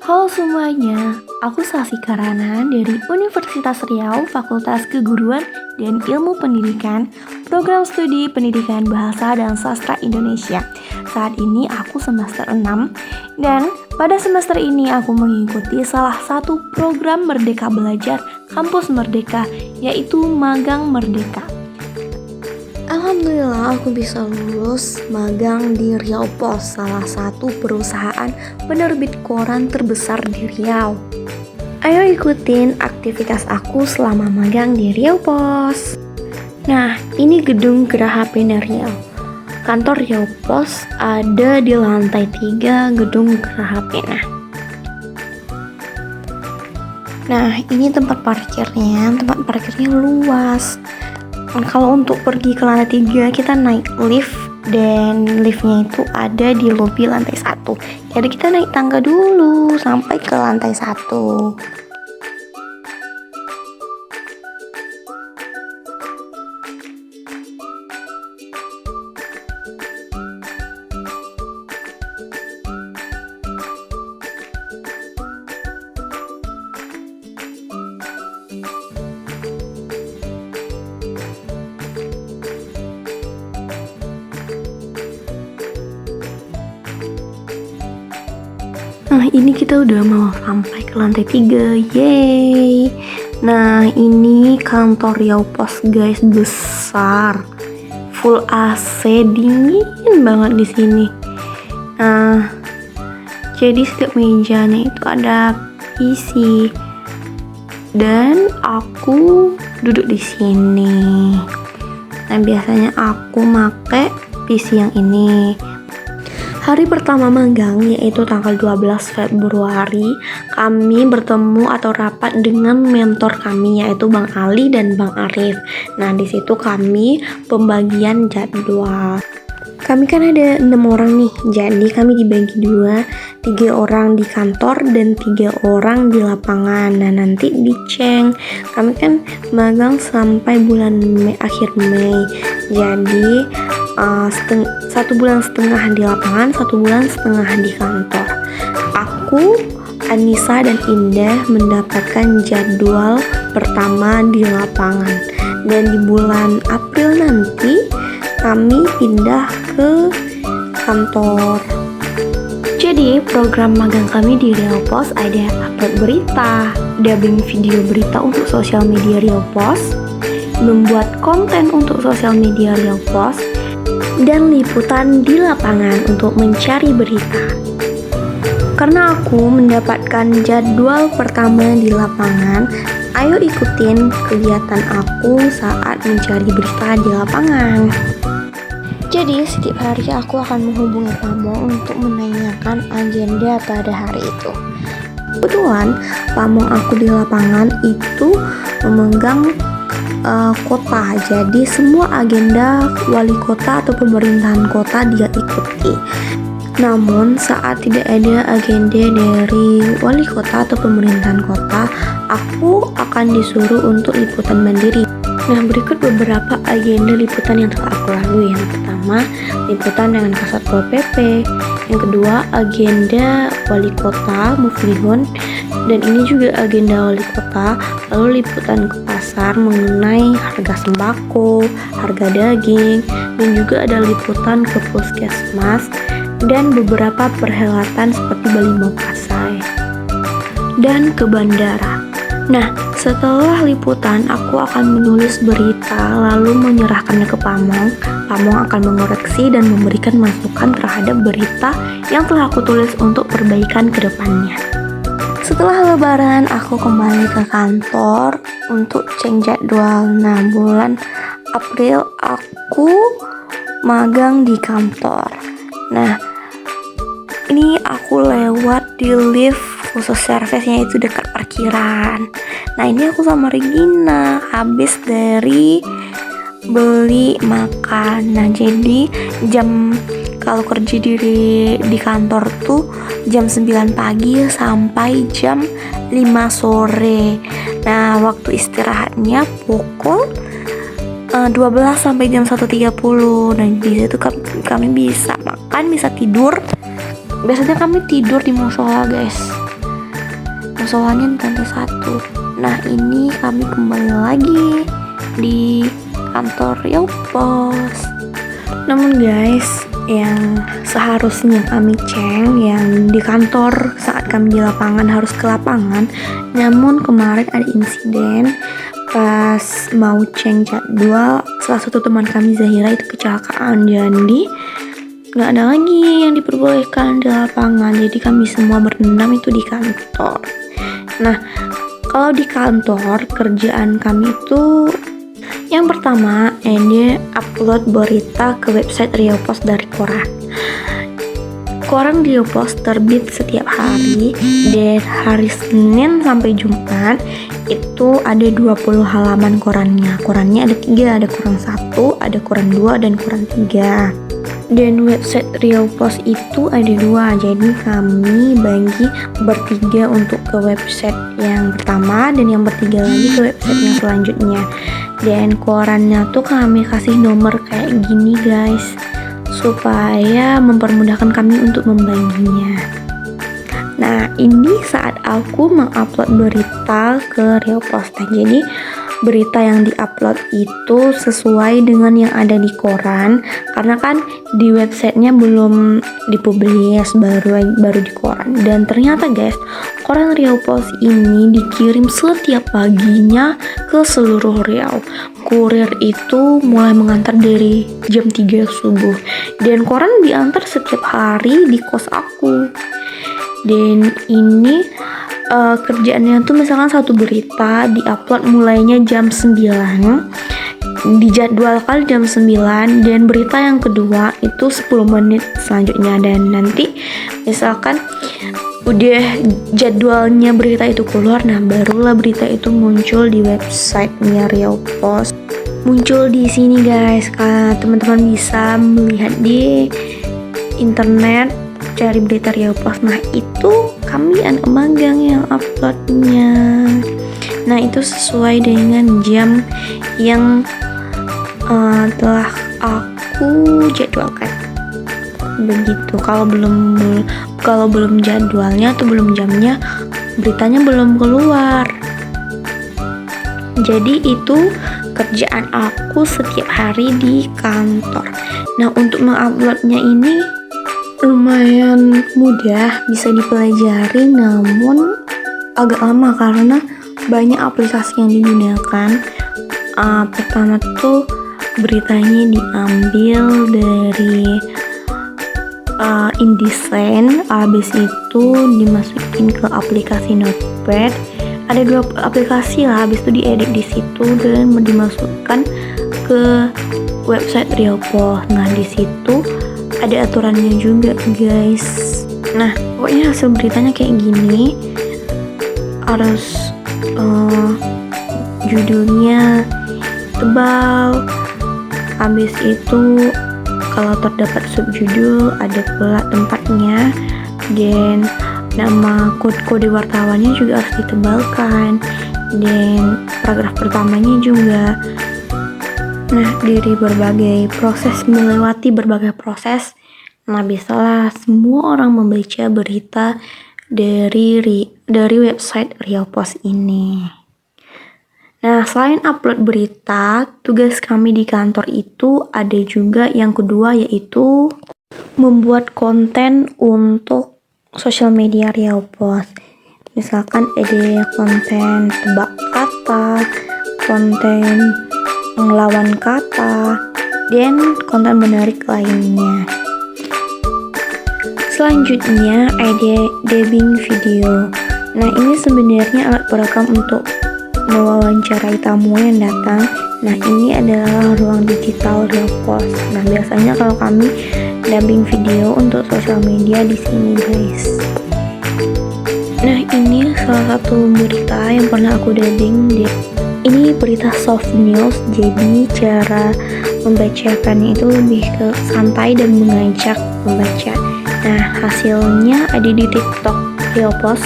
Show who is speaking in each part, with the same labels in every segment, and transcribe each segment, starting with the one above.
Speaker 1: Halo semuanya, aku Safi Karana dari Universitas Riau, Fakultas Keguruan dan Ilmu Pendidikan, Program Studi Pendidikan Bahasa dan Sastra Indonesia. Saat ini aku semester 6 dan pada semester ini aku mengikuti salah satu program Merdeka Belajar Kampus Merdeka, yaitu Magang Merdeka. Alhamdulillah aku bisa lulus magang di Riau Pos, salah satu perusahaan penerbit koran terbesar di Riau. Ayo ikutin aktivitas aku selama magang di Riau Pos. Nah, ini gedung Geraha Pena Riau. Kantor Riau Pos ada di lantai 3 gedung Geraha Pena. Nah, ini tempat parkirnya luas. Kalau untuk pergi ke lantai 3 kita naik lift dan liftnya itu ada di lobi lantai 1. Jadi kita naik tangga dulu sampai ke lantai 1. Nah, ini kita udah mau sampai ke lantai 3. Yeay. Nah, ini kantor Riau Pos, guys, besar. Full AC, dingin banget di sini. Nah, jadi setiap mejanya itu ada PC. Dan aku duduk di sini. Nah, biasanya aku make PC yang ini. Hari pertama magang, yaitu tanggal 12 Februari, kami bertemu atau rapat dengan mentor kami, yaitu Bang Ali dan Bang Arif. Nah, di situ kami pembagian jadwal. Kami kan ada 6 orang nih, jadi kami dibagi 2, 3 orang di kantor dan 3 orang di lapangan. Nah, nanti diceng. Kami kan magang sampai bulan akhir Mei, jadi 1,5 bulan di lapangan, 1,5 bulan di kantor. Aku, Anissa dan Indah mendapatkan jadwal pertama di lapangan, dan di bulan April nanti kami pindah ke kantor. Jadi program magang kami di Riau Pos ada upload berita, dubbing video berita untuk sosial media Riau Pos, membuat konten untuk sosial media Riau Pos, dan liputan di lapangan untuk mencari berita. Karena aku mendapatkan jadwal pertama di lapangan, ayo ikutin kegiatan aku saat mencari berita di lapangan. Jadi setiap hari aku akan menghubungi Pamong untuk menanyakan agenda pada hari itu. Kebetulan Pamong aku di lapangan itu memegang kota, jadi semua agenda wali kota atau pemerintahan kota dia ikuti. Namun saat tidak ada agenda dari wali kota atau pemerintahan kota, aku akan disuruh untuk liputan mandiri. Nah, berikut beberapa agenda liputan yang telah aku lalui. Yang pertama, liputan dengan Kasat Pol PP. Yang kedua, agenda wali kota Muflihun, dan ini juga agenda wali kota. Lalu liputan ke pasar mengenai harga sembako, harga daging, dan juga ada liputan ke puskesmas dan beberapa perhelatan seperti Bali Maukasai dan ke bandara. Nah, setelah liputan aku akan menulis berita lalu menyerahkannya ke Pamong. Pamong akan mengoreksi dan memberikan masukan terhadap berita yang telah aku tulis untuk perbaikan ke depannya. Setelah lebaran aku kembali ke kantor untuk cek jadwal. Nah, bulan April aku magang di kantor. Nah, ini aku lewat di lift khusus servisnya itu dekat parkiran. Nah, ini aku sama Regina habis dari beli makan. Nah, jadi kalau kerja di kantor tuh jam 9 pagi sampai jam 5 sore. Nah, waktu istirahatnya pukul 12 sampai jam 1.30. Dan di situ kami bisa makan, bisa tidur. Biasanya kami tidur di musola, guys. persoalannya di lantai 1. Nah, ini kami kembali lagi di kantor Riau Pos. Namun guys, yang seharusnya kami ceng yang di kantor saat kami di lapangan harus ke lapangan, namun kemarin ada insiden pas mau ceng jadwal, salah satu teman kami Zahira itu kecelakaan, jadi nggak ada lagi yang diperbolehkan di lapangan, jadi kami semua berendam itu di kantor. Nah, kalau di kantor kerjaan kami itu yang pertama ini upload berita ke website Riau Pos dari koran. Koran Riau Pos terbit setiap hari dari hari Senin sampai Jumat. Itu ada 20 halaman korannya. Korannya ada 3, ada koran 1, ada koran 2, dan koran 3. Dan website Riau Pos itu ada 2, jadi kami bagi bertiga untuk ke website yang pertama dan yang bertiga lagi ke website yang selanjutnya. Dan korannya tuh kami kasih nomor kayak gini guys, supaya mempermudahkan kami untuk membaginya. Nah, ini saat aku mengupload berita ke Riau Pos. Nah, jadi berita yang diupload itu sesuai dengan yang ada di koran, karena kan di websitenya belum dipublis, baru di koran. Dan ternyata guys, koran Riau Pos ini dikirim setiap paginya ke seluruh Riau. Kurir itu mulai mengantar dari jam 3 subuh, dan koran diantar setiap hari di kos aku. Dan ini kerjaannya tuh misalkan satu berita diupload mulainya jam 9, dijadwalkan jam 9, dan berita yang kedua itu 10 menit selanjutnya. Dan nanti misalkan udah jadwalnya berita itu keluar, nah barulah berita itu muncul di websitenya Riau Pos. Muncul di sini guys, teman-teman bisa melihat di internet, cari berita Riau Pos. Nah, itu kami anak magang yang uploadnya. Nah, itu sesuai dengan jam yang telah aku jadwalkan. Begitu. Kalau belum jadwalnya atau belum jamnya, beritanya belum keluar. Jadi itu kerjaan aku setiap hari di kantor. Nah, untuk menguploadnya ini lumayan mudah, bisa dipelajari, namun agak lama karena banyak aplikasi yang digunakan. Pertama tuh beritanya diambil dari InDesign, habis itu dimasukin ke aplikasi Notepad. Ada 2 aplikasi lah, habis itu diedit di situ dan dimasukkan ke website Riau Pos. Nah, di situ ada aturannya juga guys. Nah, pokoknya hasil beritanya kayak gini. Harus judulnya tebal. Habis itu kalau terdapat subjudul ada pula tempatnya, dan nama kode wartawannya juga harus ditebalkan, dan paragraf pertamanya juga. Nah, dari melewati berbagai proses, nah bisalah semua orang membaca berita dari website Riau Pos ini. Nah, selain upload berita, tugas kami di kantor itu ada juga yang kedua, yaitu membuat konten untuk sosial media Riau Pos. Misalkan ada konten tebak kata, konten melawan kata, dan konten menarik lainnya. Selanjutnya ada dubbing video. Nah, ini sebenarnya alat perekam untuk mewawancarai tamu yang datang. Nah, ini adalah ruang digital Riau Pos. Nah, biasanya kalau kami dubbing video untuk sosial media di sini guys. Nah, ini salah satu berita yang pernah aku dubbing. Ini berita soft news, jadi cara membacakannya itu lebih ke santai dan mengajak membaca. Nah, hasilnya ada di TikTok Riau Pos.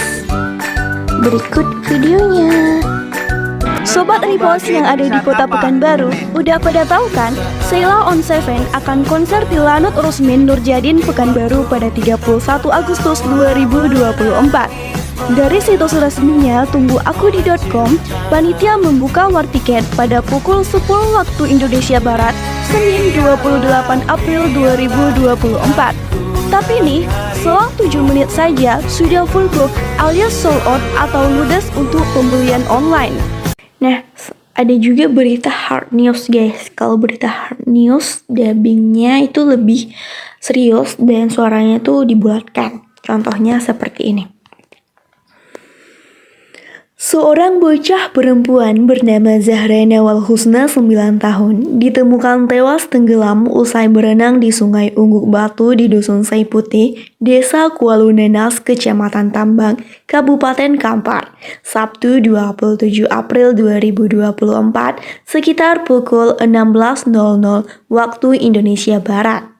Speaker 1: Berikut videonya.
Speaker 2: Sobat Ripos yang ada di kota Pekanbaru, udah pada tahu kan? Sheila on Seven akan konser di Lanut Rusmin Nurjadin Pekanbaru pada 31 Agustus 2024. Dari situs resminya tungguakudi.com, panitia membuka war tiket pada pukul 10 waktu Indonesia Barat, Senin 28 April 2024. Tapi nih, selang 7 menit saja sudah full book alias sold out atau ludes untuk pembelian online.
Speaker 1: Nah, ada juga berita hard news guys. Kalau berita hard news, dubbingnya itu lebih serius dan suaranya tuh dibulatkan. Contohnya seperti ini. Seorang bocah perempuan bernama Zahra Nawal Husna 9 tahun ditemukan tewas tenggelam usai berenang di Sungai Ungguk Batu di Dusun Saiputi, Desa Kualunenas, Kecamatan Tambang, Kabupaten Kampar, Sabtu 27 April 2024 sekitar pukul 16.00 waktu Indonesia Barat.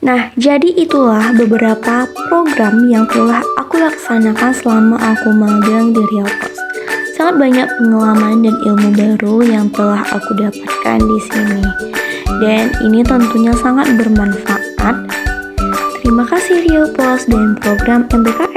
Speaker 1: Nah, jadi itulah beberapa program yang telah aku laksanakan selama aku magang di Riau Pos. Sangat banyak pengalaman dan ilmu baru yang telah aku dapatkan di sini. Dan ini tentunya sangat bermanfaat. Terima kasih Riau Pos dan program MBKM.